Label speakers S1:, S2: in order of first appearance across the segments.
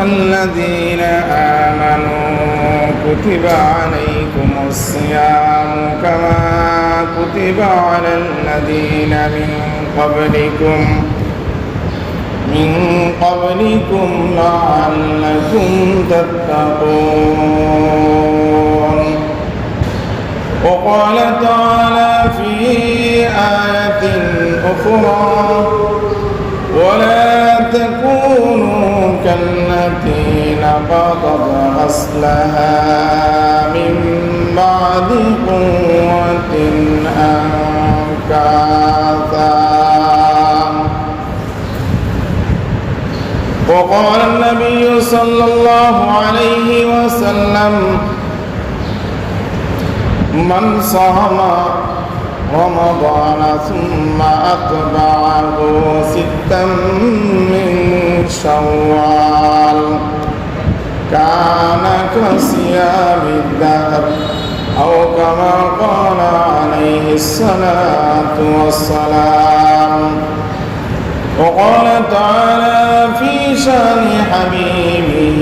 S1: الذين آمنوا كتب عليكم الصيام كما كتب على الذين من قبلكم لعلكم تتقون. وقال تعالى في آية أخرى ولا تكونوا كالتي نقضت غزلها من بعد قوة أنكاثا. وقال النبي صلى الله عليه وسلم من صام رمضان ثم أتبعه 6 من شوال كان كصيام الدهر أو كما قال عليه الصلاة والسلام. وقال تعالى في شان حبيبه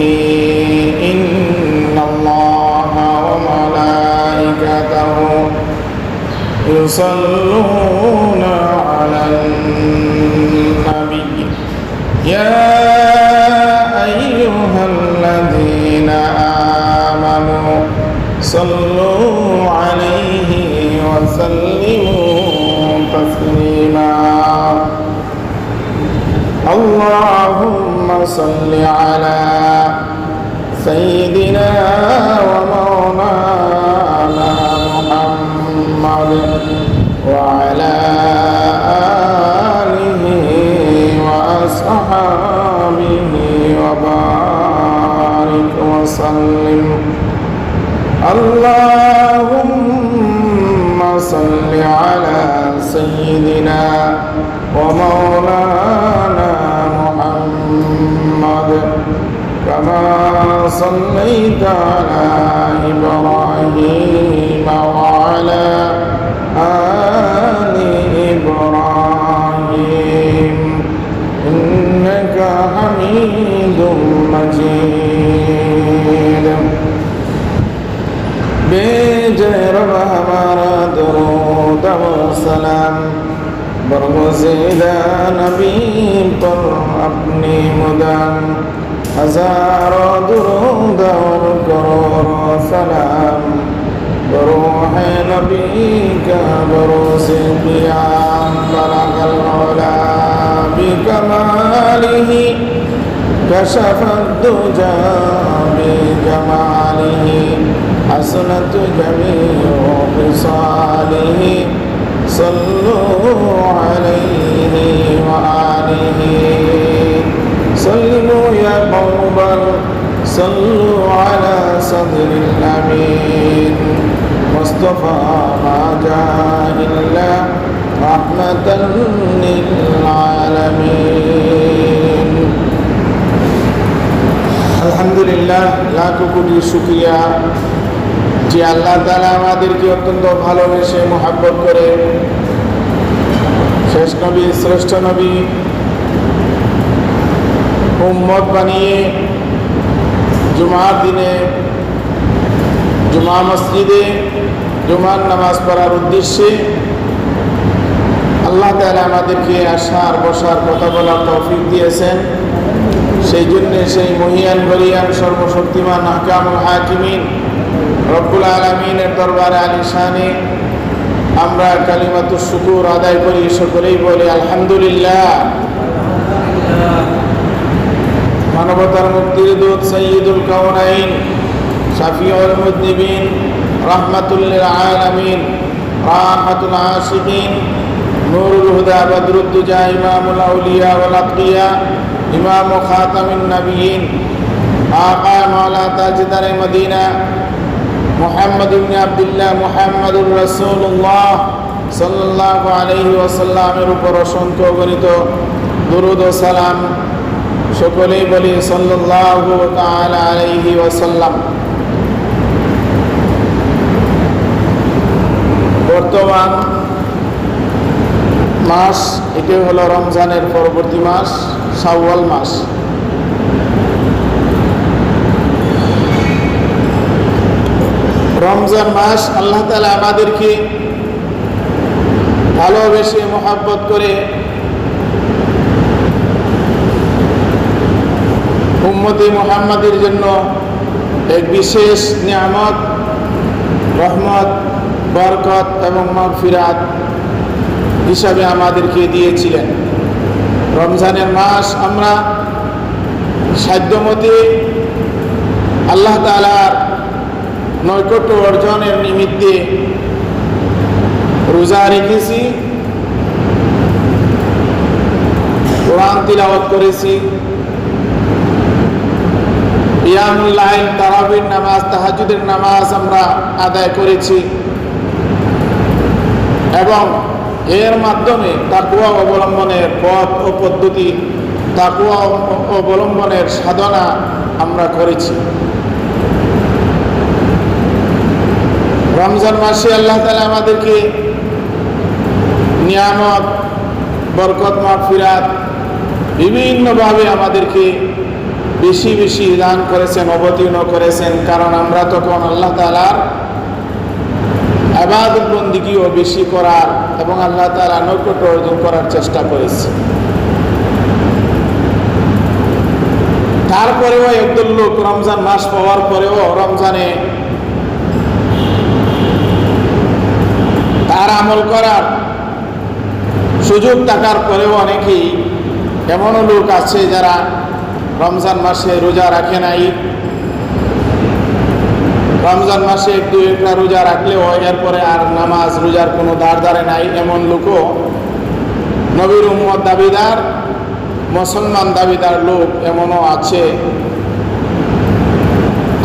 S1: إن الله وملائكته يصلون على النبي يا أيها الذين آمنوا صلوا عليه وسلموا تسليما. اللهم صل على سيدنا ومولانا محمد وعلى آله وأصحابه وبارك وسلم. اللهم صل على سيدنا ومولانا محمد كما صليت على إبراهيم وعلى آل إبراهيم إنك حميد مجيد. Badger हमारा दरूद व सलाम बरगुज़ीदा नबी पर अपनी मुदाम हज़ारों दुरूद और करोड़ों सलाम बरूह नबी का बरोसे क़ियाम बलगल औला बिकमालिही कशफ़द दुजा बिजमालिही हसनत जमीउ ख़िसालिही सल्लु अलैहि व आलिहि सल्लु या क़ौमल सल्लु अला सदरिल अमीन मुस्तफ़ा मा जाअ इल्ला रहमतन लिल आलमीन। আলহামদুলিল্লাহ, লাখো কোটি শুকরিয়া যে আল্লাহ তাআলা আমাদেরকে অত্যন্ত ভালোবেসে মহব্বত করে শেষ নবী শ্রেষ্ঠ নবী উম্মত বানিয়ে জুমার দিনে জুমা মসজিদে জুমার নামাজ পড়ার উদ্দেশ্যে আল্লাহ তাআলা আমাদেরকে আসার বসার কথা বলার তৌফিক দিয়েছেন। সেই জন্যে সেই মহিয়ান বলিয়ান সর্বশক্তিমান আহকামুল হাকিমিন রব্বুল আলামিনের দরবারে আলিশানে আমরা কালিমাতুশ শুকুর আদায় করি, সকলেই বলি আলহামদুলিল্লাহ। মানবতার মুক্তির দূত সাইয়্যিদুল কাওনাইন শাফিউল মুযনিবিন রাহমাতুল লিল আলামিন রাহমাতুল আশিকিন নূরুল হুদা বদরুদ দুজা ইমামুল আউলিয়া ওয়াল আতকিয়া ইমাম খাতামিন নবিয়িন আকা মাওলা তাজদারে মদিনা মুহাম্মদ ইবনে আব্দুল্লাহ মুহাম্মাদুর রাসূলুল্লাহ সাল্লাল্লাহু আলাইহি ওয়াসাল্লামের উপর অসংখ্য গণিত দুরূদ ও সালাম সকলেই বলি সাল্লাল্লাহু তাআলা আলাইহি ওয়াসাল্লাম। বর্তমান মাস এটি হলো রমজানের পরবর্তী মাস শাওয়াল মাস। রমজান মাস আল্লাহ তাআলা আমাদেরকে ভালোবেসে মহব্বত করে উম্মতে মুহাম্মাদের জন্য এক বিশেষ নিয়ামত, রহমত, বরকত এবং মাগফিরাত হিসাবে আমাদেরকে দিয়েছিলেন। রমজানের মাস আমরা সাধ্যমতে আল্লাহ তাআলার নৈকট্য অর্জনের নিমিত্তে রোজা রেখেছি, কোরআন তিলাওয়াত করেছি, কিয়ামুল লাইল, তারাবির নামাজ, তাহাজ্জুদের নামাজ আমরা আদায় করেছি এবং এর মাধ্যমে তাকওয়া অবলম্বনের পথ ও পদ্ধতি, তাকওয়া অবলম্বনের সাধনা আমরা করেছি। রমজান মাসে আল্লাহ তাআলা আমাদেরকে নিয়ামত, বরকত, মাগফিরাত বিভিন্নভাবে আমাদেরকে বেশি বেশি দান করেছেন, অবতীর্ণ করেছেন। কারণ আমরা তখন আল্লাহ তাআলার ইবাদত বন্দেগীও বেশি করার এবং আল্লাহ তাআলার নৈকট্য অর্জন করার চেষ্টা করেছি। তারপরেও একদল লোক রমজান মাস পাওয়ার পরেও রমজানে তার আমল করার সুযোগ থাকার পরেও অনেকেই এমনও লোক আছে যারা রমজান মাসে রোজা রাখে নাই। রমজান মাসে একটু একটা রোজা রাখলেও এরপরে আর নামাজ রোজার কোনো ধারে নাই। এমন লোকও নবীর উম্মত দাবিদার, মুসলমান দাবিদার লোক এমনও আছে।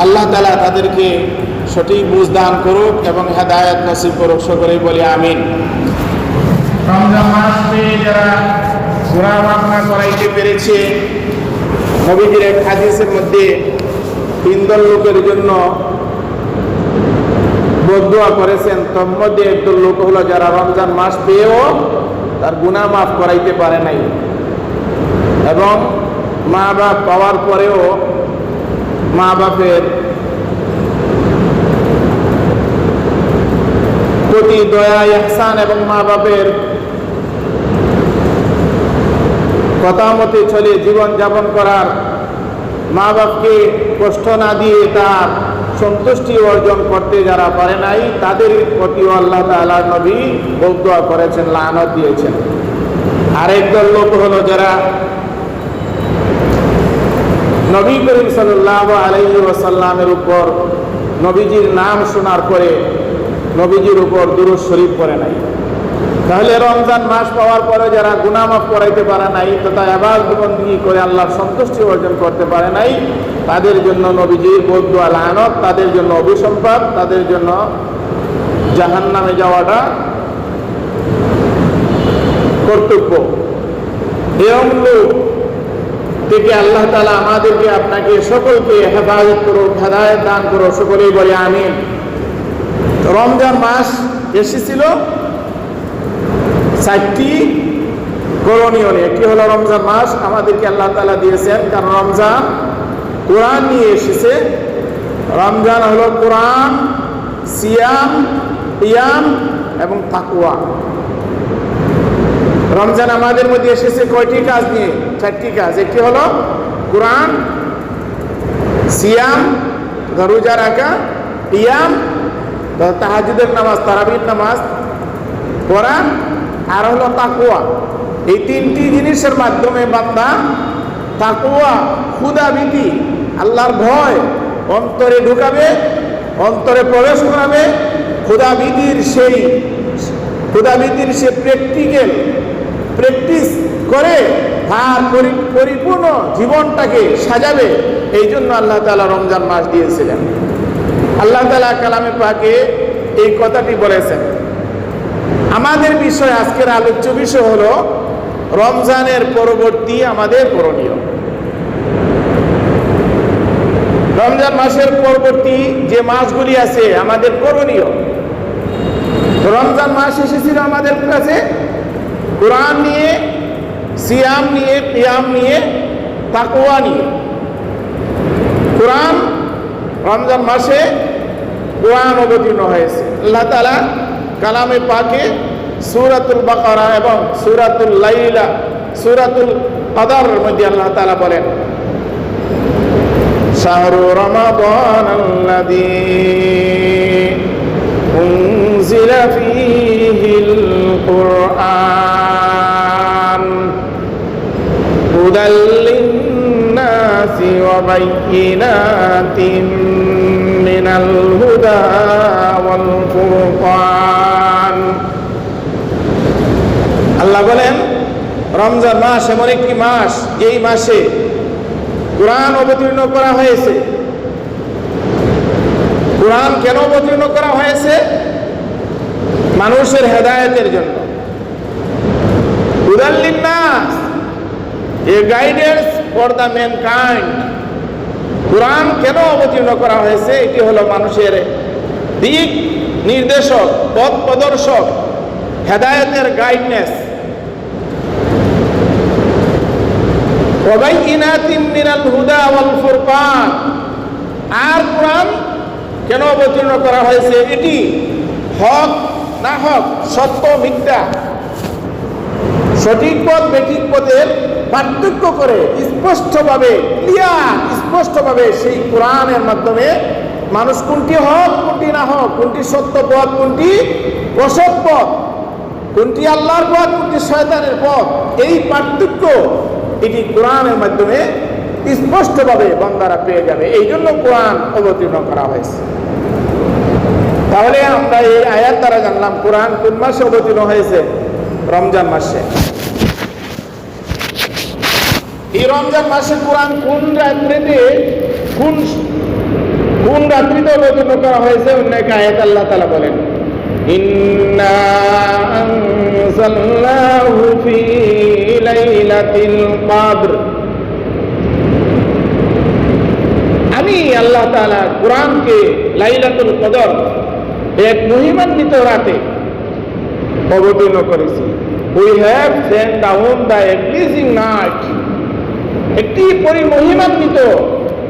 S1: আল্লাহ তাআলা তাদেরকে সঠিক বুঝ দান করুক এবং হেদায়েত নসিব করুক, সকলেই বলি আমিন। রমজান মাস পেয়ে যারা গুনাহ মাফ না করাইতে পেরেছে, নবীজির এক হাদিসের মধ্যে 3 দল লোকের জন্য বদদুয়া করেছেন। তার মধ্যে একদল লোক হলো যারা রমজান মাস পেয়েও তার গুনাহ মাফ করাইতে পারে নাই এবং মা বাপ পাওয়ার পরেও মা বাপের প্রতি দয়া, ইহসান এবং মা বাপের কথা মতে চলে জীবন যাপন করার, মা বাপকে কষ্ট না দিয়ে তার সন্তুষ্টি অর্জন করতে যারা পারে নাই, তাদের প্রতিও আল্লাহ তাআলার নবী বদদুয়া করেছেন, লানত দিয়েছেন। আরেক দল লোক হলো যারা নবী করিম সাল্লাল্লাহু আলাইহি ওয়াসাল্লামের উপর নবীজির নাম শোনার পরে নবীজির উপর দুরূদ শরীফ পড়ে নাই। তাহলে রমজান মাস পাওয়ার পরে যারা গুনাহ মাফ করাইতে পারে নাই তথা ইবাদত বন্দেগী করে আল্লাহর সন্তুষ্টি অর্জন করতে পারে নাই, তাদের জন্য নবীজির বদদুয়া, লানত, তাদের জন্য অভিসম্পাদ, তাদের জন্য জাহান্নামে যাওয়াটা কর্তব্য। এরকম লোক থেকে আল্লাহ তাআলা আমাদেরকে, আপনাকে, সকলকে হেফাজত করুক, হেদায়েত দান করুক, সকলেই বলে আমিন। রমজান মাস এসেছিল 4টি করণীয় নিয়ে। একটি হলো রমজান মাস আমাদেরকে আল্লাহ তাআলা দিয়েছেন, কারণ রমজান কোরআন নিয়ে এসেছে। রমজান হলো কোরআন, সিয়াম, কিয়াম এবং তাকওয়া। রমজান আমাদের মধ্যে এসেছে কয়টি কাজ নিয়ে? 4টি কাজ। একটি হলো কোরআন, সিয়াম, রোজা রাখা, কিয়াম, তাহাজ্জুদের নামাজ, তারাবির নামাজ পড়া, আর হলো তাকওয়া। এই 3টি জিনিসের মাধ্যমে বান্দা তাকওয়া, খুদাভীতি, আল্লাহর ভয় অন্তরে ঢুকাবে, অন্তরে প্রবেশ করাবে। খুদাভীতির সে প্র্যাকটিস করে তার পরিপূর্ণ জীবনটাকে সাজাবে। এই জন্য আল্লাহ তাআলা রমজান মাস দিয়েছিলেন। আল্লাহ তাআলা কালামে পাকে এই কথাটি বলেছেন। আমাদের বিষয়, আজকের আলোচ্য বিষয় হলো রমজানের পরবর্তী আমাদের করণীয়। রমজান মাসের পরবর্তী যে মাসগুলি আছে আমাদের করণীয়। রমজান মাস এসেছিল আমাদের কাছে কোরআন নিয়ে, সিয়াম নিয়ে, কিয়াম নিয়ে, তাকওয়া নিয়ে। কোরআন রমজান মাসে কোরআন অবতীর্ণ হয়েছে। আল্লাহ তাআলা কালামে পাকে সূরাতুল বাকারা এবং সূরাতুল লাইলা, সূরাতুল কদরের মধ্যে আল্লাহ তাআলা বলেন, শাহরু রমাদানাল্লাযী উনজিলা ফীহিল কুরআন হুদাল লিন-নাসি ওয়া বায়্যিনাতিন মিনাল হুদা ওয়াল ফুরকান। আল্লাহ বলেন, রমজান মাস এমন একটি মাস, এই মাসে কোরআন অবতীর্ণ করা হয়েছে। কোরআন কেন অবতীর্ণ করা হয়েছে? মানুষের হেদায়েতের জন্য। হুদাল লিন-নাস, a guidance for the mankind. Quran কেন অবতীর্ণ করা হয়েছে? এটি হলো মানুষের দিক নির্দেশক, পথ প্রদর্শক, হেদায়েতের গাইডনেস। ওয়াবাইয়িনাতিন মিনাল হুদা ওয়াল ফুরকান। আর কোরআন কেন অবতীর্ণ করা হয়েছে? এটি হক না হক, সত্য মিথ্যা, সঠিক পথ বেঠিক পথের পার্থক্য করে স্পষ্টভাবে, স্পষ্টভাবে সেই কোরআনের মাধ্যমে মানুষ কোনটি হক কোনটি না হক, কোনটি সত্য পথ কোনটি অসৎ পথ, কোনটি আল্লাহর পথ কোনটি শয়তানের পথ, এই পার্থক্য এটি কোরআনের মাধ্যমে স্পষ্টভাবে বান্দারা পেয়ে যাবে। এই জন্য কোরআন অবতীর্ণ করা হয়েছে। তাহলে আমরা এই আয়াত দ্বারা জানলাম কোরআন কোন মাসে অবতীর্ণ হয়েছে? রমজান মাসে। এই রমজান মাসে কোরআন কোন রাত্রিতে অবতীর্ণ করা হয়েছে? অন্য এক আয়াত আল্লাহ তাআলা বলেন, ইন্না আনজালনাহু ফি লাইলাতিল কদর। আমি আল্লাহ তাআলা কোরআনকে লাইলাতুল কদর, এক মহিমান্বিত রাতে অবতীর্ণ করেছি। We have Saint down the pleasing night. একটি পরিমহিমান্বিত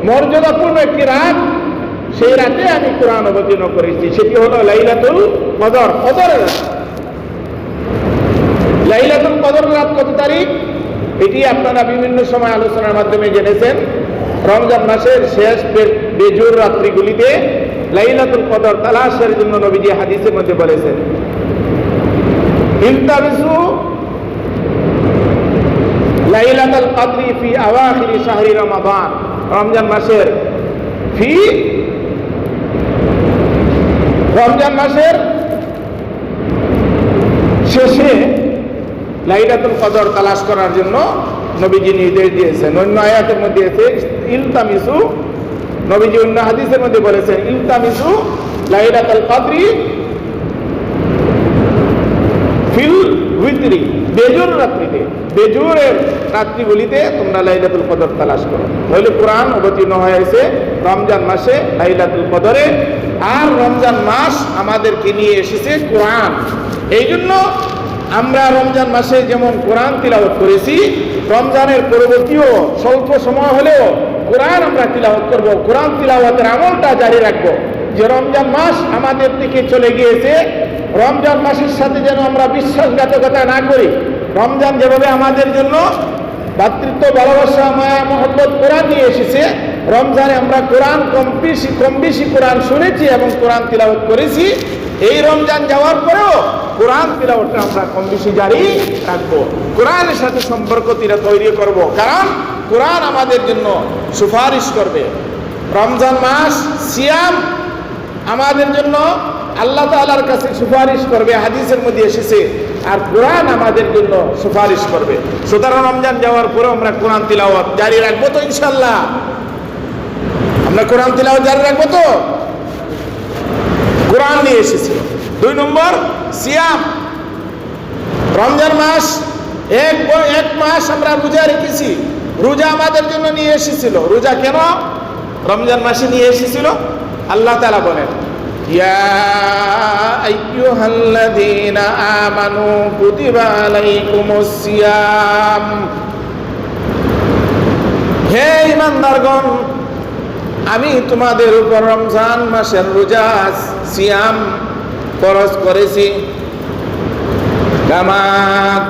S1: মর্যাদাপূর্ণ একটি রাত, সেই রাতে আমি কোরআন অবতীর্ণ করেছি। সেটি হলো লাইলাতুল কদর, কদরের রাত। লাইলাতুল কদর রাত কত তারিখ? এটি আপনারা বিভিন্ন সময় আলোচনার মাধ্যমে জেনেছেন। রমজান মাসের শেষ বেজুর রাত্রিগুলিতে লাইলাতুল কদর তালাশের জন্য নবীজি হাদিসের মধ্যে বলেছেন, ইলতামিসু লাইলাতুল কদরি ফি আওয়াখিরি শাহরি রমাদান। রমজান মাসের শেষে লাইলাতুল কদর তালাশ করার জন্য নবীজি নির্দেশ দিয়েছেন। অন্য আয়াতের মধ্যে আছে ইলতামিসু, নবীজি অন্য হাদিসের মধ্যে বলেছেন ইলতামিসু লাইলাতুল কদরি ফিল উইতরি, বেজুর রাত্রিতে, বেজুরের রাত্রিগুলিতে তোমরা লাইলাতুল কদর তালাশ করো। তাহলে কোরআন অবতীর্ণ হয়েছে রমজান মাসে লাইলাতুল কদরে, আর রমজান মাস আমাদেরকে নিয়ে এসেছে কোরআন। এই জন্য আমরা রমজান মাসে যেমন কোরআন তিলাওয়াত করেছি, রমজানের পরবর্তীও স্বল্প সময় হলেও কোরআন আমরা তিলাওয়াত করব। কোরআন তিলাওয়াতের আমলটা জারি রাখবো। যে রমজান মাস আমাদের থেকে চলে গিয়েছে, রমজান মাসের সাথে যেন আমরা বিশ্বাসঘাতকতা না করি। রমজান যেভাবে আমাদের জন্য ভাতৃত্ব, ভালোবাসা, মায়া, মহব্বত কোরআন নিয়ে এসেছে, রমজানে আমরা কোরআন কম বেশি কোরআন শুনেছি এবং কোরআন তিলাওয়াত করেছি। এই রমজান যাওয়ার পরেও কোরআন তিলাওয়াতটা আমরা কম বেশি জারি রাখবো, কোরআনের সাথে সম্পর্ক তৈরি করব, কারণ কোরআন আমাদের জন্য সুপারিশ করবে। রমজান মাস সিয়াম আমাদের জন্য আল্লাহ তাআলার কাছে সুপারিশ করবে, হাদিসের মধ্যে এসেছে, আর কোরআন আমাদের জন্য সুপারিশ করবে। সুতরাং রমজান যাওয়ার পরে আমরা কোরআন তিলাওয়াত জারি রাখবো তো ইনশাআল্লাহ? আমরা কোরআন তিলাওয়াত জারি রাখবো তো? কোরআন নিয়ে এসেছিল। 2 নম্বর সিয়াম। রমজান মাস এক মাস আমরা রোজা রেখেছি, রোজা আমাদের জন্য নিয়ে এসেছিল। রোজা কেন রমজান মাসে নিয়ে এসেছিল? আল্লাহ তাআলা বলেন, ইয়া আইয়ুহাল্লাযীনা আমানু কুতিবা আলাইকুমুস সিয়াম। হে ঈমানদারগণ, আমি তোমাদের উপর রমজান মাসের রোজা সিয়াম ফরজ করেছি, কামা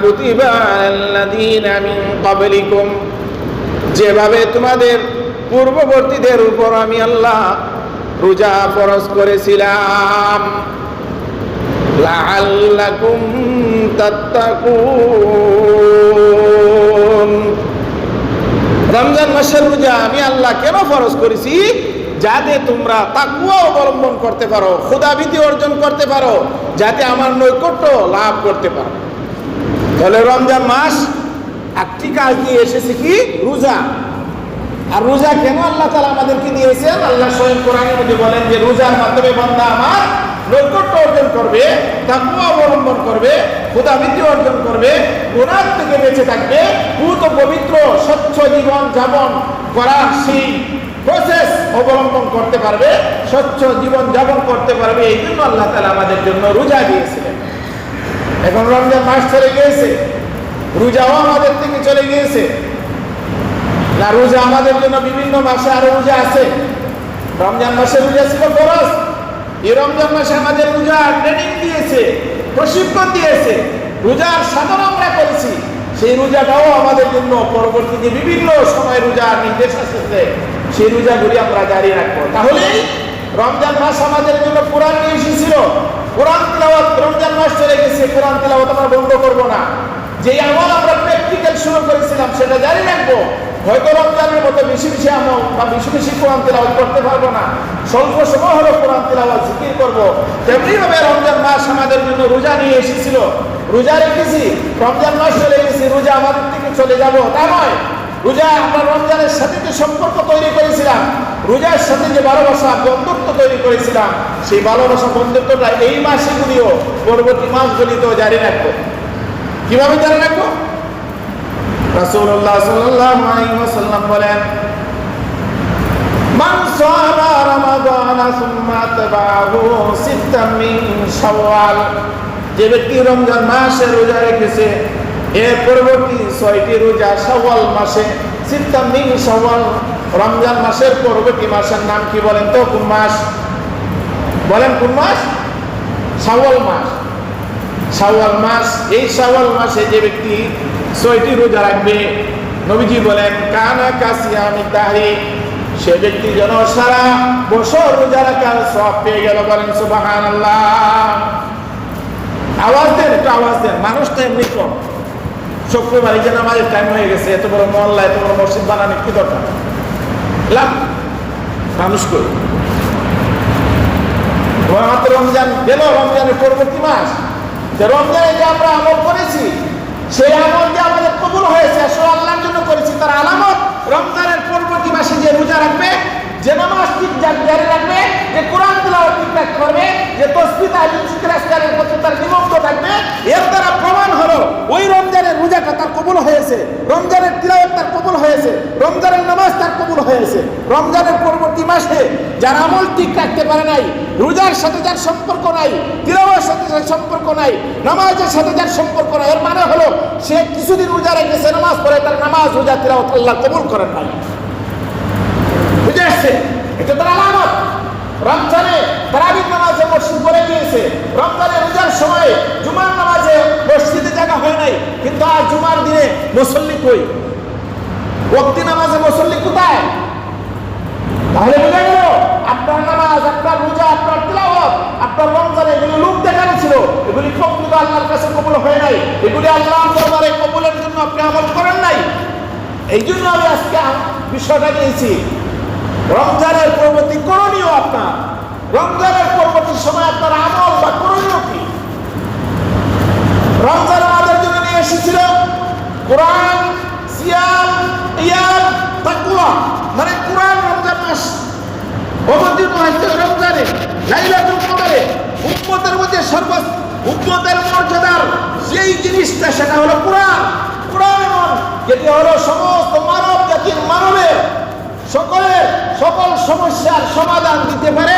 S1: কুতিবা আলাল্লাযীনা মিন ক্বাবলিকুম, যেভাবে তোমাদের পূর্ববর্তীদের উপর আমি আল্লাহ রোজা ফরজ করেছিলাম, লাআল্লাকুম তাত্তাকুন। রমজান মাসের রোজা আমি আল্লাহ কেন ফরজ করেছি? যাতে তোমরা তাকওয়া অবলম্বন করতে পারো, খোদাভীতি অর্জন করতে পারো, যাতে আমার নৈকট্য লাভ করতে পারো। তাহলে রমজান মাস একটি কাজ নিয়ে এসেছে কি? রোজা। আর রোজা কেন আল্লাহ তাআলা আমাদেরকে দিয়েছেন? আল্লাহ স্বয়ং কোরআনের মধ্যে বলেন যে রোজার মাধ্যমে বান্দা আমার নৈকট্য অর্জন করবে, তাকওয়া অবলম্বন করবে, খোদাভীতি অর্জন করবে, গুনাহ থেকে বেঁচে থাকবে, পুত পবিত্র স্বচ্ছ জীবন যাপন করার সেই প্রসেস অবলম্বন করতে পারবে, স্বচ্ছ জীবন যাপন করতে পারবে। এই জন্য আল্লাহ তাআলা আমাদের জন্য রোজা দিয়েছিলেন। এখন রমজান মাস চলে গিয়েছে, রোজাও আমাদের থেকে চলে গিয়েছে না? রোজা আমাদের জন্য বিভিন্ন মাসে আরো রোজা আছে। রমজান মাসে রোজা ছিল ফরজ, এই রমজান মাসে আমাদের রোজা ট্রেনিং দিয়েছে, প্রশিক্ষণ দিয়েছে, রোজার সাধনা আমরা করেছি। সেই রোজাটাও আমাদের জন্য পরবর্তীতে বিভিন্ন সময় রোজার নির্দেশ আসছে, সেই রোজাগুলি আমরা জারি রাখবো। তাহলে রমজান মাস আমাদের জন্য কোরআন নিয়ে এসেছিল, কোরআন তিলাওয়াত। রমজান মাস চলে গেছে, কোরআন তিলাওয়াত আমরা বন্ধ করবো না। যে আমল আমরা প্র্যাকটিক্যাল শুরু করেছিলাম সেটা জারি রাখবো। হয়তো রমজানের মতো বেশি বেশি আমল বা বেশি বেশি কোরআন তিলাওয়াত করতে পারবো না, স্বল্প সময় হলো কোরআন তিলাওয়াত জিকির করবো। তেমনি ভাবে রমজান মাস আমাদের জন্য রোজা নিয়ে এসেছিল, রোজা রেখেছি। রমজান মাস চলে গেছে, রোজা আমাদের থেকে চলে যাব তা নয়। রোজা আমরা রমজানের সাথে যে সম্পর্ক তৈরি করেছিলাম, রোজার সাথে যে ভালোবাসা বন্ধুত্ব তৈরি করেছিলাম, সেই ভালোবাসা বন্ধুত্বটা এই মাসগুলিও পরবর্তী মাসগুলিতেও জারি রাখবো। কিভাবে জারি রাখবো? রাসূলুল্লাহ সাল্লাল্লাহু আলাইহি ওয়াসাল্লাম বলেন, মান সামা রমাদান সুম্মা তাবাহু সিত্তাম মিন শাওয়াল, যে ব্যক্তি রমজান মাসে রোজা রেখেছে, এর পরবর্তী 6টি রোজা শাওয়াল মাসে, সিত্তাম মিন শাওয়াল, রমজান মাসের পরবর্তী মাসের নাম কি বলেন তো? কোন মাস? বলেন কোন মাস? শাওয়াল মাস। শাওয়াল মাস, এই শাওয়াল মাসে যে ব্যক্তি 6টি রোজা রাখবে, নবীজি বলেন কানা কাসিয়ামি দাহরি, সে ব্যক্তি যেন সারা বছর রোজা রাখার সওয়াব পেয়ে গেল। বলেন সুবহানাল্লাহ। আওয়াজ দেন, একটু আওয়াজ দেন। মানুষ তো এমনি কম, শুক্রবার এই যে নামাজের টাইম হয়ে গেছে, এত বড় মহল্লা, এত বড় মসজিদ বানানো কি দরকার? লাভ মানুষ করি। মাত্র রমজান গেল, রমজানের পরবর্তী মাস, রমজানে যে আমরা আমল করেছি, সেই আমল যে আমাদের কবুল হয়েছে আসলে আল্লাহর জন্য করেছি, তার আলামত রমজানের পরবর্তী মাসে যে রোজা রাখবে, যে নামাজ ঠিক জারি রাখবে, যে কোরআন তিলাওয়াত ঠিক রাখতে পারবে, যে তাসবিহ তাহলিল জিকির আজকারের প্রতি তার নিমগ্ন থাকবে, এর দ্বারা প্রমাণ হলো ওই রমজানের রোজাটা তার কবুল হয়েছে, রমজানের তিলাওয়াত তার কবুল হয়েছে, রমজানের নামাজ তার কবুল হয়েছে। রমজানের পরবর্তী মাসে যার আমল ঠিক রাখতে পারে নাই, রোজার সাথে যার সম্পর্ক নাই, তিলাওয়াতের সাথে যার সম্পর্ক নাই, নামাজের সাথে যার সম্পর্ক নাই, এর মানে হলো সে কিছুদিন রোজা রেখেছে, নামাজ পড়ে, তার নামাজ রোজা তিলাওয়াত আল্লাহ কবুল করেন নাই। বুঝে আসছে? এটা তার আলামত। রমজানে তারাবির নামাজে মসজিদ ভরে গিয়েছে, রমজানে রোজার সময় জুমার নামাজে মসজিদে জায়গা হয় নাই, কিন্তু আজ জুমার দিনে মুসল্লি কই? ওয়াক্তি নামাজে মুসল্লি কোথায়? তাহলে বোঝা গেল আপনার নামাজ, আপনার রোজা, আপনার তিলাওয়াত, আপনার রমজানে এগুলো লোক দেখানো ছিল, এগুলি প্রকৃত আল্লাহর কাছে কবুল হয় নাই, এগুলি আল্লাহর দরবারে কবুলের জন্য আপনি আমল করেন নাই। এই জন্য আমি আজকে বিষয়টা নিয়েছি। রমজানের পরবর্তী করণীয়, আপনার রমজানের পরবর্তী সময় আপনার আমল বা করণীয় কি? রমজান আমাদের জন্য নিয়ে এসেছিল কোরআন, সিয়াম, ইয়াম, তাকওয়া, মানে কোরআন রমজান মাস অবতীর্ণ হয়েছে রমজানে, লাইলাতুল কদরে, উম্মতের মধ্যে উম্মতের মর্যাদার যেই জিনিসটা সেটা হলো কোরআন। কোরআন যেটি হলো সমস্ত মানব জাতির মানবের সকল সমস্যার সমাধান দিতে পারে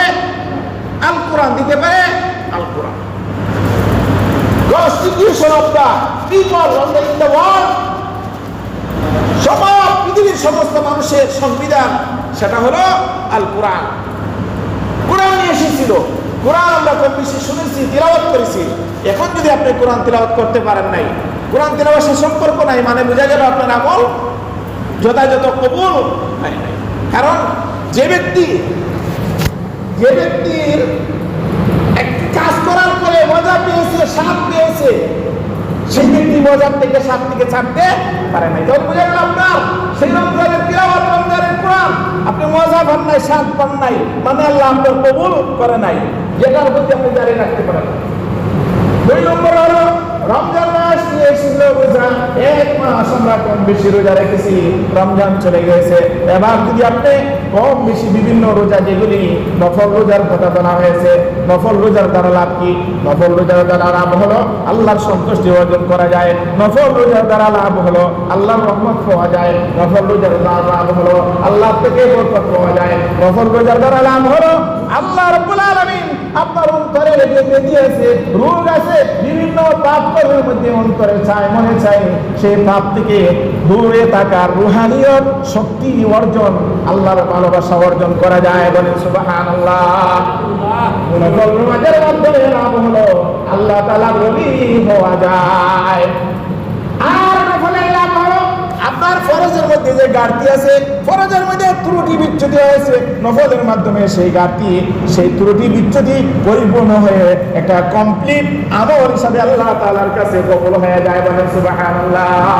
S1: আল কোরআন, দিতে পারে আল কোরআন। Constitution of the people in the world, সব পৃথিবীর সমস্ত মানুষের সংবিধান সেটা হলো আল কোরআন। কোরআন নিয়ে এসেছিল, কোরআন আমরা কম বেশি শুনেছি, তিলাওয়াত করেছি। এখন যদি আপনি কোরআন তিলাওয়াত করতে পারেন নাই, কোরআন তিলাওয়াতের সাথে সম্পর্ক নাই, মানে বোঝা গেল আপনার আমল যথাযথ কবুল হয় নাই। কারণ যে ব্যক্তির একটি কাজ করার পরে মজা পেয়েছে, স্বাদ পেয়েছে, সেই ব্যক্তি মজার থেকে স্বাদ থেকে ছাড়তে পারে নাই। যখন বোঝা গেল আপনার সেই রমজানের তিলাওয়াত, রমজানের কোরআন আপনি মজা পান নাই, স্বাদ পান নাই, মানে আল্লাহ আপনার কবুল করে নাই, যেটার প্রতি আপনি জারি রাখতে পারেন। 2 নম্বর হলো রমজান মাস নিয়ে এসেছিল রোজা, 1 মাস আমরা কম বেশি রোজা রেখেছি, রমজান চলে গেছে। এবার যদি আপনি কম বেশি বিভিন্ন রোজা, যেগুলি নফল রোজার কথা বলা হয়েছে, নফল রোজার দ্বারা লাভ কি? নফল রোজার দ্বারা লাভ হলো আল্লাহর সন্তুষ্টি অর্জন করা যায়। নফল রোজার দ্বারা লাভ হলো আল্লাহর রহমত পাওয়া যায়। নফল রোজার দ্বারা লাভ হলো আল্লাহ থেকে বরকত পাওয়া যায়। নফল রোজার দ্বারা লাভ হলো আল্লাহ রাব্বুল আলামিন আপনার অন্তরে রেখে দিয়েছে, রোগ আছে, বিভিন্ন পাপ কর্মের মধ্যে অন্তরে চায়, মনে চায় সেই পাপ থেকে দূরে থাকার রুহানিয়ত শক্তি অর্জন, আল্লাহর ভালোবাসা অর্জন করা যায়। বলেন সুবহানাল্লাহ। নফল নামাজের মাধ্যমে লাভ হলো আল্লাহ তাআলার ওলি হওয়া যায়। আর নফলের লাভ হলো আপনার ফরজের মধ্যে যে ঘাটতি আছে, ফরজের মধ্যে ত্রুটি বিচ্যুতি হয়েছে, নফলের মাধ্যমে সেই ঘাটতি, সেই ত্রুটি বিচ্যুতি পরিপূর্ণ হয়ে একটা কমপ্লিট আমল হিসাবে আল্লাহ তাআলার কাছে কবুল হয়ে যায়। বলেন সুবহানাল্লাহ।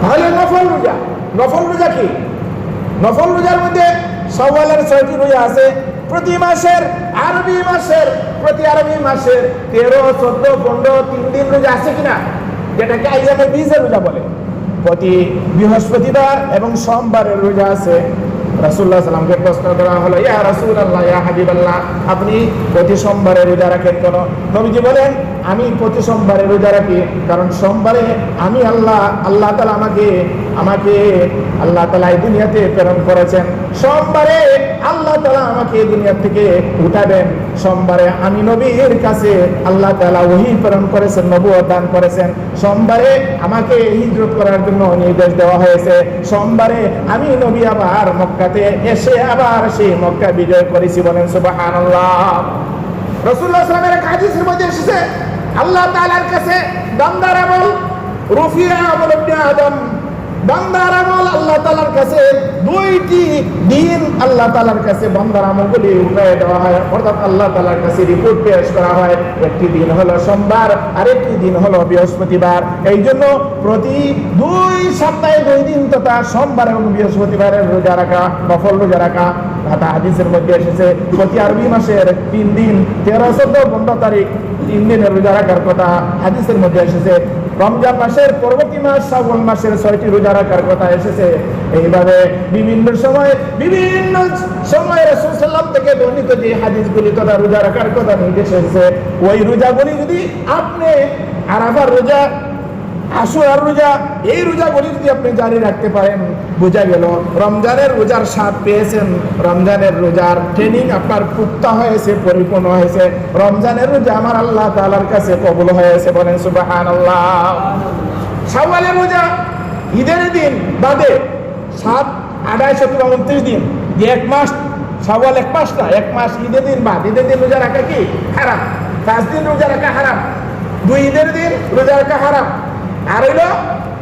S1: তাহলে নফল রোজা, নফল রোজা কি? নফল রোজার মধ্যে শাওয়ালের 6টি রোজা আছে, প্রতি মাসের আরবি মাসের 13, 14, 15 3 দিন রোজা আছে কিনা, যেটাকে আইয়ামে বীজের রোজা বলে। প্রতি বৃহস্পতিবার এবং সোমবারের রোজা আছে। রাসূলুল্লাহ সাল্লামকে প্রশ্ন করা হলো, ইয়া রাসূলুল্লাহ, ইয়া হাবিবাল্লাহ, আপনি প্রতি সোমবারে রোজা রাখেন কেন? নবীজি বলেন, আমি প্রতি সোমবারে রোজা রাখি কারণ সোমবারে আমি আল্লাহ তাআলা আমাকে আল্লাহ তাআলা এই দুনিয়াতে প্রেরণ করেছেন। সোমবারে আল্লাহ তাআলা আমাকে এই দুনিয়া থেকে উঠাবেন। সোমবারে আমি নবীর কাছে আল্লাহ তাআলা ওহী প্রেরণ করেছেন, নবুয়ত দান করেছেন। সোমবারে আমাকে হিজরত করার জন্য নির্দেশ দেওয়া হয়েছে। সোমবারে আমি নবী আবার মক্কাতে এসে আবার সেই মক্কা বিজয় করেছি। বলেন সুবহানাল্লাহ। রাসূলুল্লাহ সাল্লাল্লাহু আলাইহি ওয়াসাল্লামের হাদিসের মধ্যে এসেছে, আল্লাহ তাআলার কাছে বান্দার আমল রুফিয়া আমল ইবনে আদম, বান্দার আমল আল্লাহ তাআলার কাছে 2টি দিন আল্লাহ তাআলার কাছে বান্দার আমলগুলি উঠায় দেওয়া হয়, অর্থাৎ আল্লাহ তাআলার কাছে রিপোর্ট পেশ করা হয়। একটি দিন হলো সোমবার, আরেকটি দিন হলো বৃহস্পতিবার। এই জন্য প্রতি 2 সপ্তাহে 2 দিন তথা সোমবার এবং বৃহস্পতিবারের রোজা রাখা, নফল রোজা রাখা। হাদিসের মধ্যে এসেছে প্রতি আরবি মাসের 3 দিন 13, 14, 15 তারিখ 3 দিনের রোজা রাখার কথা হাদিসের মধ্যে এসেছে। রমজান মাসের পরবর্তী মাস শাওয়াল মাসের 6টি রোজা রাখার কথা এসেছে। এইভাবে বিভিন্ন সময়ে রাসূল সাল্লাল্লাহু থেকে বর্ণিত যে হাদিসগুলি তথা রোজা রাখার কথা নির্দেশ এসেছে, ওই রোজাগুলি যদি আপনি আরাফার রোজা, আশুরার রোজা, এই রোজাগুলি যদি আপনি জারি রাখতে পারেন, বোঝা গেল রমজানের রোজার স্বাদ পেয়েছেন, রমজানের রোজার ট্রেনিং আপনার পুক্তা হয়েছে, পরিপূর্ণ হয়েছে। রমজানের রোজা আমার আল্লাহ তাআলার কাছে কবুল হয়েছে। বলেন সুবহানাল্লাহ। শাওয়ালের রোজা ঈদের দিন বাদে 7, 28, 17, 29 দিন, যে 1 মাস, শাওয়াল 1 মাস না, 1 মাস ঈদের দিন বাদ। ঈদের দিন রোজা রাখা কি হারাম, 5 দিন রোজা রাখা হারাম, 2 ঈদের দিন রোজা রাখা হারাম। আর হইল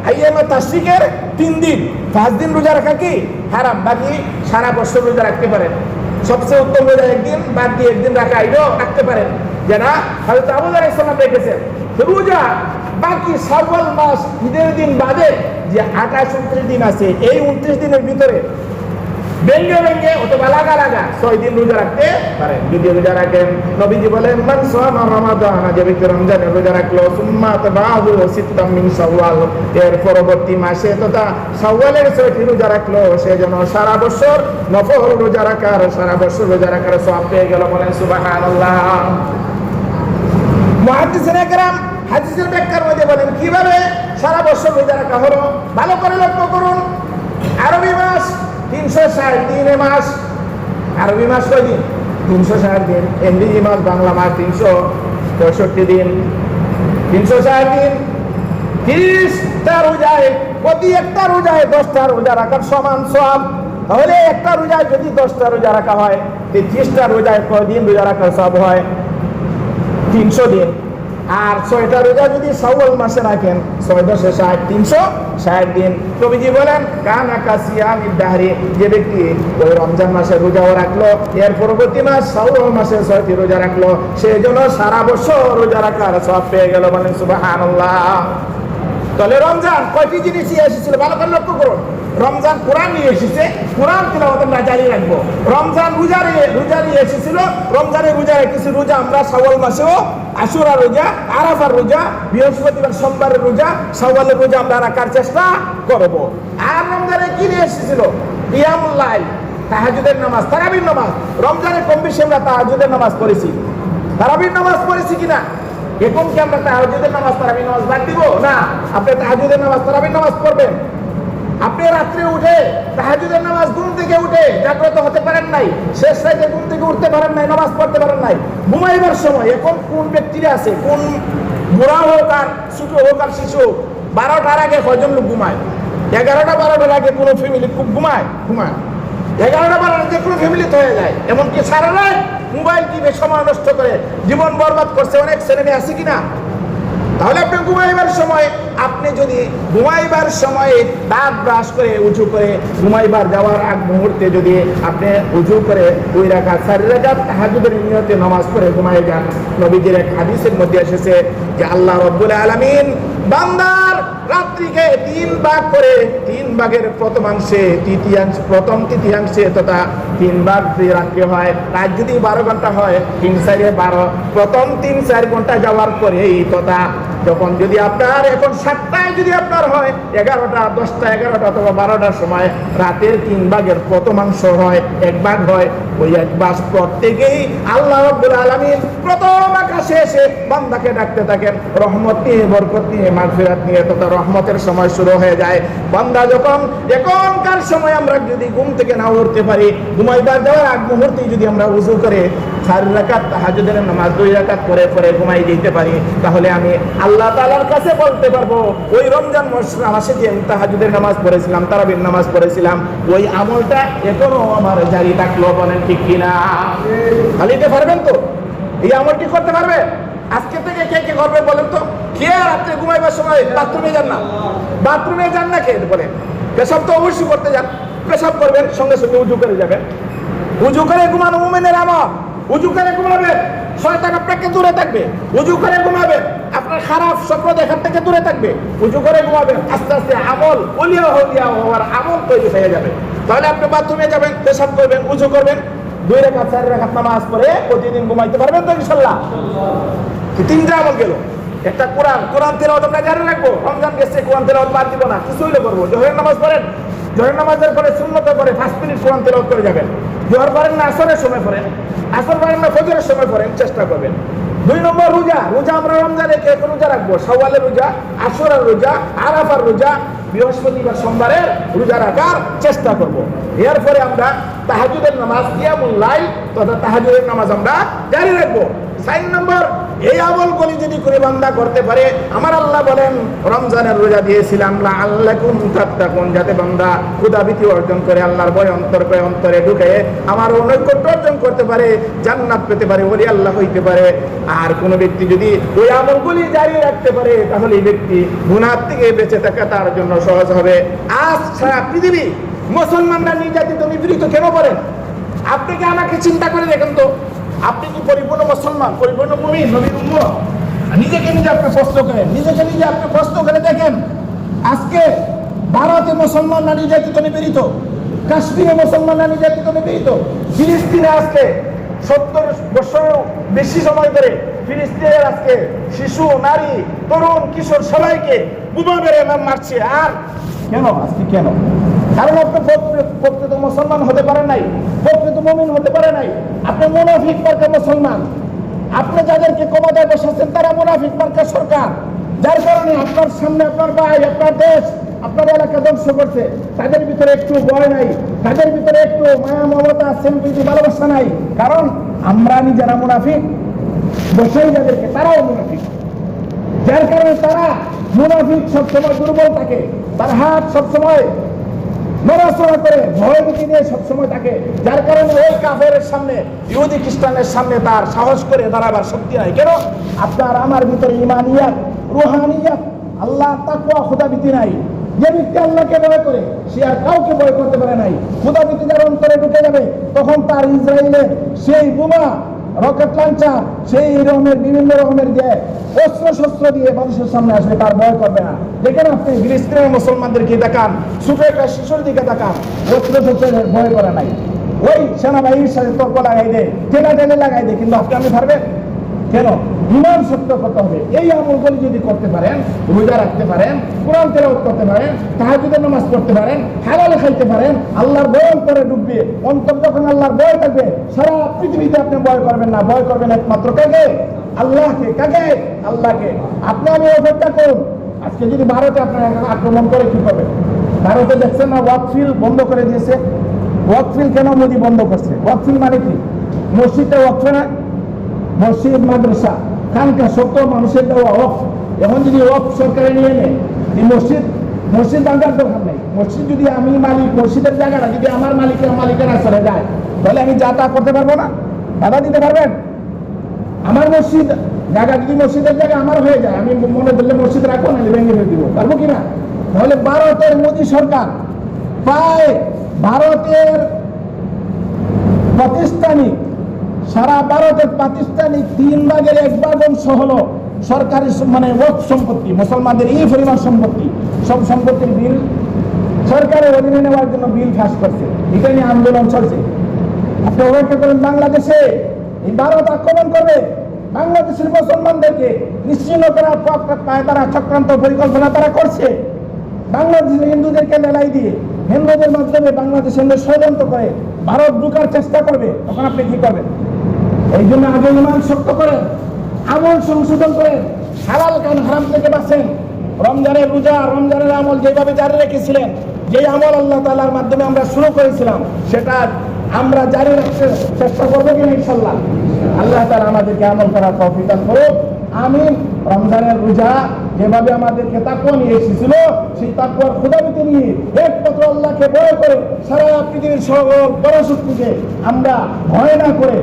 S1: আইয়ামে তাশরিকের 3 দিন, 5 দিন রোজা রাখা কি হারাম, বাকি সারা বছর রোজা রাখতে পারেন। সবচেয়ে উত্তম রোজা 1 দিন বাদ দিয়ে 1 দিন রাখা, এটাও রাখতে পারেন। যেটা হযরত আবু আলাইহিস সালাম রেখেছেন। রোজা বাকি শাওয়াল মাস ঈদের দিন বাদে যে 28, 29 দিন আছে, এই 29 দিনের ভিতরে ভেঙ্গে অথবা লাগা 6 দিন রোজা রাখতে পারেন। যদি রোজা রাখেন, নবীজি বলেন, মান সামা রমাদান, যে ব্যক্তি রমজানের রোজা রাখলো, সুম্মা তাবাহু সিত্তাম মিন শাওয়াল, এর পরবর্তী মাসে তথা শাওয়ালের 6টি রোজা রাখলো, সে যেন সারা বছর নফল রোজা রাখার, সারা বছর রোজা রাখার সওয়াব পেয়ে গেল। বলেন সুবহানাল্লাহ। মুহাদ্দিসিনে কেরাম হাদিসের ব্যাখ্যার মধ্যে বলেন কিভাবে সারা বছর রোজা রাখা হলো। ভালো করে লক্ষ্য করুন। আরবি মাস 360 দিনে মাস, আরবি মাস কয় দিন? 360 দিন। ইংরেজি মাস, বাংলা মাস 365 দিন। 360 দিন, 30টা রোজায়, প্রতি একটা রোজায় 10টা রোজা রাখার সমান সওয়াব।
S2: তাহলে একটা রোজায় যদি 10টা রোজা রাখা হয়, 33টা রোজায় কয়দিন রোজা রাখার সব হয়? 300 দিন। আর 6টা রোজা যদি শাওয়াল মাসে রাখেন, 6 × 10 = 60, 360 দিন। নবীজি বলেন কানা কাসিয়ামিদ দাহরি, যে ব্যক্তি ওই রমজান মাসে রোজাও রাখলো, এর পরবর্তী মাস শাওয়াল মাসে 6টি রোজা রাখলো, সে যেন সারা বছর রোজা রাখার সওয়াব পেয়ে গেল। বলেন সুবহানাল্লাহ। তাহলে রমজান কয়টি জিনিস নিয়ে এসেছিল ভালো করে লক্ষ্য করুন। রমজান কোরআন নিয়ে এসেছে, কোরআন তিলাওয়াত আমরা জারি রাখবো। রমজান রোজা নিয়ে এসেছিল, রমজানের রোজা রেখেছি। রোজা আমরা শাওয়াল মাসেও আশুরা রোজা, আরাফার রোজা, বৃহস্পতিবার সোমবারের রোজা, শাওয়ালের রোজা আমরা রাখার চেষ্টা করব। আর রমজানে কি নিয়ে এসেছিল? কিয়ামুল লাইল, তাহাজ্জুদের নামাজ, তারাবির নামাজ। রমজানে কম বেশি আমরা তাহাজ্জুদের নামাজ পড়েছি, তারাবির নামাজ পড়েছি কিনা? এখন কি আমরা তাহাজ্জুদের নামাজ, তারাবির নামাজ বাদ দিব? না, আপনি তাহাজ্জুদের নামাজ, তারাবির নামাজ পড়বেন। আপনি রাত্রে উঠে তাহাজ্জুদের নামাজ, ঘুম থেকে উঠে জাগ্রত হতে পারেন নাই, শেষ রাতে ঘুম থেকে উঠতে পারেন নাই, নামাজ পড়তে পারেন নাই, ঘুমাইবার সময় এখন কোন ব্যক্তিরা আছে, কোন বুড়া হোক আর ছোট হোক আর শিশু, 12টার আগে কয়জন লোক ঘুমায়? 11টা 12টার আগে কোনো ফ্যামিলি খুব ঘুমায়? 11টা 12টা যে কোনো ফ্যামিলিতে হয়ে যায়। এমনকি সারা রাত মোবাইল টিভি সময় নষ্ট করে জীবন বরবাদ করছে অনেক ছেলে মেয়ে আছে কিনা? তাহলে আপনি ঘুমাইবার সময়, আপনি যদি ঘুমাইবার সময়ে দাঁত ব্রাশ করে উঁচু করে ঘুমাইবার যাওয়ার আগ মুহূর্তে যদি আপনি উঁচু করে 2 রাকাত 4 রাকাত তাহাজ্জুদের নিয়তে নামাজ পড়ে ঘুমায় যান, নবীজির এক হাদিসের মধ্যে এসেছে যে আল্লাহ রাব্বুল আলামিন বান্দার রাত্রিকে 3 ভাগ করে, 3 ভাগের প্রথমাংশে প্রথম তৃতীয়াংশে তথা 3 ভাগ রাত্রি হয়। রাত যদি 12 ঘন্টা হয়, 3 × 4 = 12, প্রথম 3-4 ঘন্টা যাওয়ার পরেই তথা যখন যদি আপনার এখন 7টায় যদি আপনার হয়, 11টা 10টা 11টা অথবা 12টার সময় রাতের 3 ভাগের প্রথমাংশ হয়, 1 ভাগ হয়। ওই 1 ভাগ প্রত্যেকেই আল্লাহ রাব্বুল আলামিন প্রথম আকাশে এসে বান্দাকে ডাকতে থাকেন, রহমত নিয়ে, বরকত নিয়ে, মাগফিরাত নিয়ে, তথা রহমতের সময় শুরু হয়ে যায়। বান্দা যখন এখনকার সময় আমরা যদি ঘুম থেকে না উঠতে পারি, ঘুমাইবার যাওয়ার আগ মুহূর্তে যদি আমরা উযু করে 4 রাকাত তাহাজ্জুদের নামাজ 2 রাকাত পরে ঘুমাই যেতে পারি, তাহলে আমি আল্লাহ তাআলার কাছে বলতে পারবো ওই রমজান মাসে যে তাহাজ্জুদের নামাজ পড়েছিলাম, তারাবির নামাজ পড়েছিলাম, ওই আমলটা এখনো আমার জারি থাকলো। বলেন ঠিক কিনা? খালিতে পারবেন তো? এই আমলটি করতে পারবে? আজকে থেকে কে কে করবে বলেন তো? কে রাত্রে ঘুমাইবার সময় বাথরুমে যান না? বাথরুমে যান না কে বলেন? পেশাব তো অবশ্যই করতে যান, পেশাব করবেন, সঙ্গে সঙ্গে উজু করে যাবেন। উজু করে ঘুমানো মুমিনের আমল। উজু করে ঘুমাবেন, শয়তান আপনাকে দূরে থাকবে। উজু করে ঘুমাবেন, আপনার খারাপ স্বপ্ন দেখার থেকে দূরে থাকবে। উজু করে ঘুমাবেন, আস্তে আস্তে আমল ওলিয়া হওয়ার আমল তৈরি হয়ে যাবে। তাহলে আপনি বাথরুমে যাবেন, পেশাব করবেন, উজু করবেন, 2 রাকাত 4 রাকাত নামাজ পড়ে প্রতিদিন ঘুমাইতে পারবেন তো ইনশাআল্লাহ? 3টা আমল গেল। একটা কোরআন তেলাওয়াত আমরা জারি রাখবো। রমজান গেছে, কোরআন তেলাওয়াত বাদ দিব না, কিছু হইলে করবো। জোহরের নামাজ পড়েন, জোহরের নামাজের পরে সুন্নতের পরে 5 মিনিট কোরআন তেলাওয়াত করে যাবেন। জোহর পড়েন না আসরের সময় পড়েন, আসর পড়েন না ফজরের সময় পড়েন, চেষ্টা করবেন। 2 নম্বর রোজা আমরা রমজানে কে রোজা রাখবো? শাওয়ালের রোজা, আশুরার রোজা, আরাফার রোজা, বৃহস্পতিবার সোমবারের রোজা রাখার চেষ্টা করব। এরপরে আমরা তাহাজ্জুদের নামাজ, কিয়ামুল লাইল তথা তাহাজ্জুদের নামাজ আমরা জারি রাখবো। 4 নম্বর, এই আমলগুলি যদি করে বান্দা করতে পারে, আমার আল্লাহ বলেন রমজানের রোজা দিয়েছিলাম লাআল্লাকুম তাত্তাকুন, যাতে বান্দা ক্ষুধাভীতি অর্জন করে, আল্লাহর ভয় অন্তরে ঢুকে আমার নৈকট্য অর্জন করতে পারে, জান্নাত পেতে পারে, ওলি আল্লাহ হইতে পারে। আর কোন ব্যক্তি যদি ওই আমলগুলি জারি রাখতে পারে, তাহলে এই ব্যক্তি গুনাহ থেকে বেঁচে থাকা তার জন্য সহজ হবে। আজ সারা পৃথিবী মুসলমানরা নির্যাতিত নিপীড়িত কেন করেন? আপনি কি আমাকে চিন্তা করে দেখেন তো, আপনি কি পরিপূর্ণ মুসলমান, পরিপূর্ণ মুমিন, নবীর উম্মত? নিজেকে নিজে আপনি প্রশ্ন করেন, নিজেকে নিজে আপনি প্রশ্ন করে দেখেন। আজকে ভারতে মুসলমানরা নির্যাতিত নিপীড়িত, কাশ্মীরে মুসলমানরা নির্যাতিত নিপীড়িত, ফিলিস্তিনে আজকে 70 বছরের বেশি সময় ধরে ফিলিস্তিনের আজকে শিশু, নারী, তরুণ, কিশোর সবাইকে বোমা মেরে মারছে। আর কেন? আজকে কেন? কারণ আপনি প্রকৃত মুসলমান হতে পারেন নাই, প্রকৃত মুমিন হতে পারে নাই। আপনি মুনাফিক মার্কা মুসলমান। আপনি যাদেরকে ক্ষমতায় বসাচ্ছেন তারা মুনাফিক মার্কা সরকার, যার কারণে আপনার সামনে আপনার ভাই, আপনার দেশ, আপনার এলাকা ধ্বংস করছে। তাদের ভিতরে একটু ভয় নাই, তাদের ভিতরে একটু মায়া, মমতা, সিম্পথি, ভালোবাসা নাই। কারণ আমরা নিজেরা মুনাফিক, বসাই যাদেরকে তারাও মুনাফিক। যার কারণে তারা মুনাফিক সবসময় দুর্বল থাকে, তার হাত সবসময় নড়াচড়া করে ভয়ভীতি নিয়ে সবসময় থাকে, যার কারণে ওই কাফেরের সামনে, ইহুদি খ্রিস্টানের সামনে তার সাহস করে দাঁড়াবার শক্তি নাই। কেন? আপনার আমার ভিতরে ইমানিয়াত, রুহানিয়াত, আল্লাহ তাকওয়া, খোদাভীতি নাই। যে ব্যক্তি আল্লাহকে ভয় করে সে আর কাউকে ভয় করতে পারে নাই। খোদাভীতি যার অন্তরে ঢুকে যাবে, তখন তার ইসরায়েলের সেই বোমা, রকেট লঞ্চার, সেই রকমের বিভিন্ন রকমের যে অস্ত্র শস্ত্র দিয়ে মানুষের সামনে আসবে, তার ভয় করবে না। দেখেন আপনি ফিলিস্তিনের মুসলমানদেরকে দেখান, ছোট একটা শিশুর দিকে দেখান, অস্ত্র শস্ত্রের ভয় করে নাই। ওই সেনাবাহিনীর সাথে তর্ক লাগাই দেয়, টেনে টেনে লাগাই দেয়, কিন্তু আপনি পারবেন কেন? ইমান সত্য করতে হবে। এই আমলগুলি যদি করতে পারেন, রোজা রাখতে পারেন, কোরআন তেলাওয়াত করতে পারেন, তাহাজ্জুদের নামাজ পড়তে পারেন, হালাল খাইতে পারেন, আল্লাহর ভয় অন্তরে ঢুকবে। অন্তর যখন আল্লাহর ভয় থাকবে, সারা পৃথিবীতে আপনি ভয় করবেন না। ভয় করবেন একমাত্র কাকে? আল্লাহকে। কাকে? আল্লাহকে। আপনি আমি অপেক্ষা করুন। আজকে যদি ভারতে আপনার আক্রমণ করে, কি করবেন? ভারতে দেখছেন না ওয়াকফিল বন্ধ করে দিয়েছে। ওয়াকফিল কেন মোদি বন্ধ করছে? ওয়াকফিল মানে কি? মসজিদটা ওয়াকফ না? মসজিদ, মাদ্রাসা, খানকা সত্য মানুষের দেওয়া অফ। এখন যদি অফ সরকারে নিয়ে নেয়, এই মসজিদ ভাঙার দরকার নেই। মসজিদ যদি আমি মালিক, মসজিদের জায়গাটা যদি আমার মালিকেরা চলে যায়, তাহলে আমি যা তা করতে পারবো না? বাধা দিতে পারবেন? আমার মসজিদ জায়গা যদি মসজিদের জায়গা আমার হয়ে যায়, আমি মনে করলে মসজিদ রাখবো না, ভেঙে ফেলে দিব, পারবো কিনা? তাহলে ভারতের মোদী সরকার প্রায় ভারতের প্রাতিষ্ঠানিক, সারা ভারতের প্রাতিষ্ঠানিক 1/3 সহ হলো সরকারি, মানে ওয়াকফ সম্পত্তি, মুসলমানদের এই পরিমাণ সম্পত্তি, সব সম্পত্তির বিল সরকারের অধীনে নেওয়ার জন্য বিল পাস করছে। এটা নিয়ে আন্দোলন চলছে। আপনি অপেক্ষা করেন, বাংলাদেশে এই ভারত আক্রমণ করবে, বাংলাদেশের মুসলমানদেরকে নিশ্চিহ্ন করার তারা চক্রান্ত পরিকল্পনা তারা করছে। বাংলাদেশের হিন্দুদেরকে লেলাই দিয়ে, হিন্দুদের মাধ্যমে বাংলাদেশের ষড়যন্ত্র করে ভারত ঢুকার চেষ্টা করবে। তখন আপনি কি করবেন? এই জন্য আগে ইমান শক্ত করেন, আমল সংশোধন করেন, হালাল কান হারাম থেকে বাঁচেন। রমজানের রোজা, রমজানের আমল যেভাবে জারি রেখেছিলেন, যে আমল আল্লাহ তাআলার মাধ্যমে আমরা শুরু করেছিলাম, সেটা আমরা জারি রাখতে চেষ্টা করবো কিনা ইনশাআল্লাহ? আল্লাহ তাআলা আমাদেরকে আমল করার তৌফিক দান করুন। আমিন। রমজানের রোজা যেভাবে আমাদেরকে তাকওয়া নিয়ে এসেছিল, সেই তাকওয়ার খোদাভীতি নিয়ে একমাত্র আল্লাহকে ভয় করে সারা পৃথিবীর সকল পরাশক্তিকে আমরা ভয় না করে